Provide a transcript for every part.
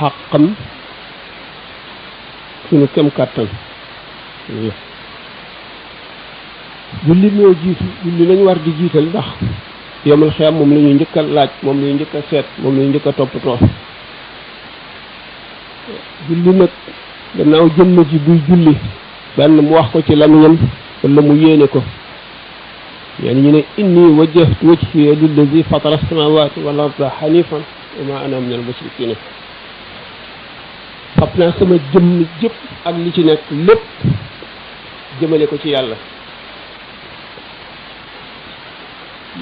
xàqam suñu kem kàttan julli moo jiitu julli lañu war di jiital ndax yomal xiyam moom la ñuy njëkk a laaj moom la ñuy njëkk a seet moom la ñuy njëkk a toppatoo julli nag gannaaw jëmm ji buy julli benn mu wax ko ci lamiñam wala mu yéene ko يعني ñu إني وجهت وجهي للذي فطر السماوات والأرض حنيفا وما أنا من المشركين fab naa sama jëmm jëpp ak li ci nekk lépp jëmale ko ci yàlla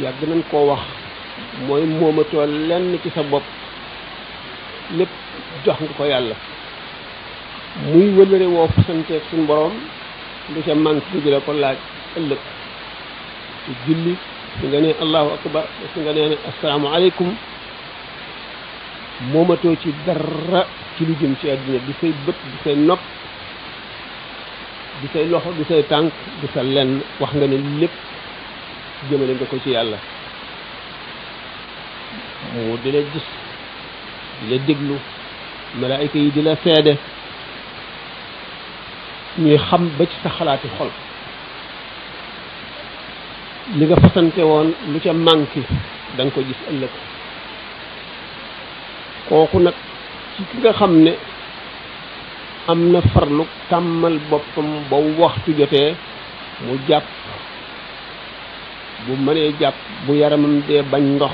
yàgg nañ koo wax mooy moomatoo lenn ci sa bopp lépp jox nga ko yàlla muy wëlëre woo fasanteeg suñu borom lu ca manque ñu di la ko laaj ëllëg ci julli su nga ne allahu akbar su nga ne assalaamu aleykum moomatoo ci dara ci lu jëm ci àddina di say bët di say nopp di say loxo di say tànk di sa lenn wax nga ne lépp jëmale nga ko ci yàlla mu di la gis di la déglu malaayika yi di la seede ñuy xam ba ci sa xalaati xol li nga fasante woon lu ca manqué da nga ko gis ëllëg kooku nag ci ki nga xam ne am na farlu tàmmal boppam ba waxtu jotee mu jàpp bu mënee jàpp bu yaramam dee bañ ndox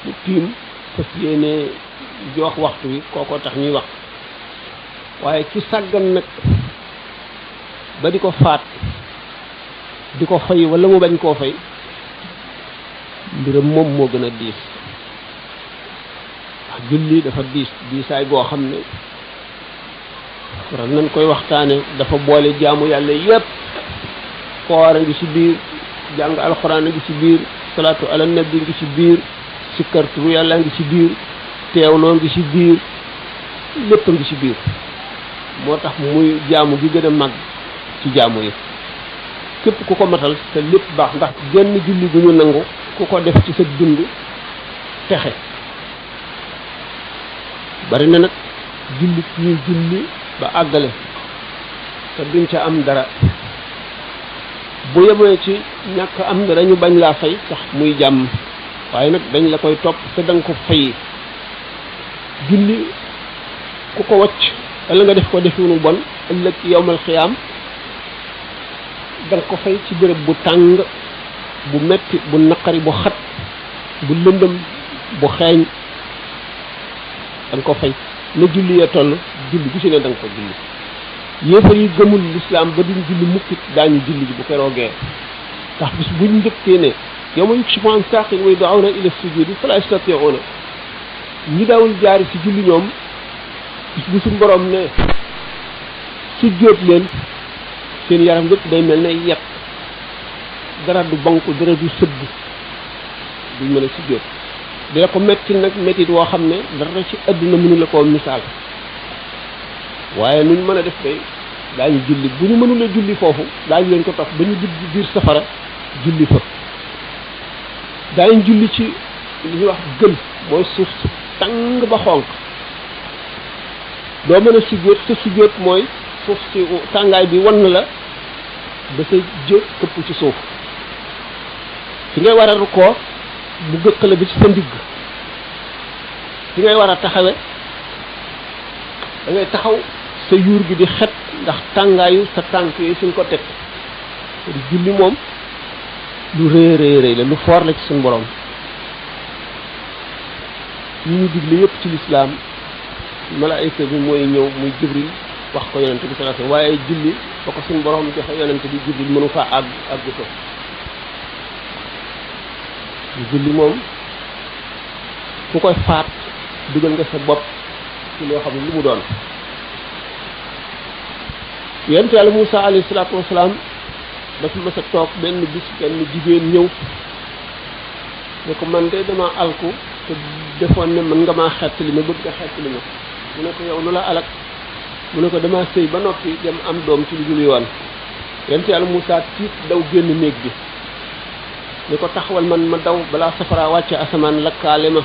mu tiim fas yéene jox waxtu wi kooko tax ñuy wax waaye ci sàggan nag ba di ko faat di ko fay wala mu bañ koo fay mbiram moom moo gën a diis wax julli dafa diisaay goo xam ne waral nañ koy waxtaane dafa boole jaamu yàlla yépp koor a ngi ci biir jàng alxuraan a ngi ci biir salaatu ala nabi ngi ci biir sikkarturu yàlla ngi ci biir teewloo ngi ci biir lépp a ngi ci biir moo tax muy jaamu gi gën a mag ci jaamu yi képp ku ko matal te lépp baax ndax genn julli bu ñu nangu ku ko def ci sa dund texe bari na nag julli ñuy julli ba àggale te duñ ca am dara bu yemee ci ñàkk am dara ñu bañ laa fay sax muy jàmm waaye nag dañ la koy topp te danga ko fay julli ku ko wacc wala nga def ko definu bon ëllëg yowmal xiyaam danga ko fay ci béréb bu tàng bu metti bu naqari bu xat bu lëndëm bu xeeñ danga ko fay na julli ya toll julli gu ci ne danga ko julli yéefar yi gëmul lislaam ba duñ julli mukkit daañu julli ji bu keroogee ndax bis buñ njëkkee ne yawma yukshafu an saaqin wa yud'awna ila sujudi fala yastati'una ñi daawul jaari ci julli ñoom bis bu suñ borom ne sujjóot leen seen yaram yëpp day mel ne yet dara du banku dara du sëgg duñ mën a sujjóot dina ko metti nag mettit woo xam ne dara ci àdduna mënu la koo misaal waaye nuñ mën a def tey daañu julli bu ñu mënula julli foofu daañu leen ko topp ba ñu dugg biir safara julli fa daañu julli ci li ñuy wax gël mooy suuf si tàng ba xonq doo mën a sujjóot sa sujjóot mooy suuf si tàngaay bi wan la ba sa jë këpp ci suuf fi ngay war a rukkoo mu gëkkale bi ci sa ndigg fi ngay war a taxawe da ngay taxaw sa yuur gi di xet ndax tàngaayu sa tànk yi suñ ko teg di julli moom lu rëy rëy rëy la lu foor la ci suñ borom ñu ñu digle yëpp ci lislaam malaayika bi mooy ñëw muy jibril wax ko yonente bi sallallahu alayhi wasallam waaye julli ba ko suñ borom joxe yonente bi jibril mënu faa àgg ko julli moom ku koy faat dugal nga sa bopp ci loo xam ne lu mu doon yonente yàlla Muusa alayhi salaatu wasalaam dafa mas a toog benn bis benn jigéen ñëw ne ko man de dama alku te defoon ne mën nga maa xettali ma bëgg nga xettali ma mu ne ko yow lu la alak mu ne ko dama sëy ba noppi dem am doom ci lu dul yoon yonente yàlla Muusa tiit daw génn néeg bi ne ko taxawal man ma daw balaa safara wàcce asamaan lakkaale ma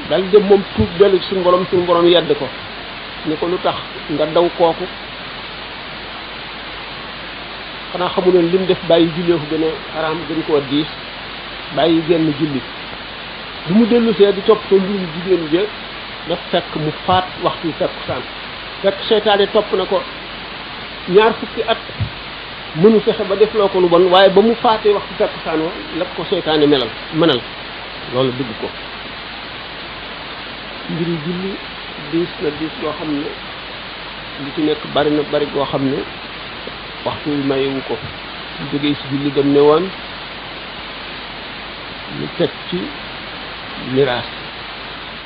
dal dem moom tuub dellu suñu borom yedd ko ni ko lu tax nga daw kooku xanaa xamu leen lim def bàyyi jullee ko gën a xaraam gën koo diis bàyyi genn julli bu mu dellu see di topp ko mbirum jigéen ja daf fekk mu faat waxtu takkusaan fekk seytaane topp na ko ñaar fukki at mënu fexe ba def loo ko lu bon waaye ba mu faatee waxtu takkusaan wa la ko seytaane mënal loolu dugg ko mbiri julli diis na diis loo xam ne li ci nekk bari na bari goo xam ne waxtu wi mayewu ko ñu jógee si julli dem ne woon ñu teg ci miraas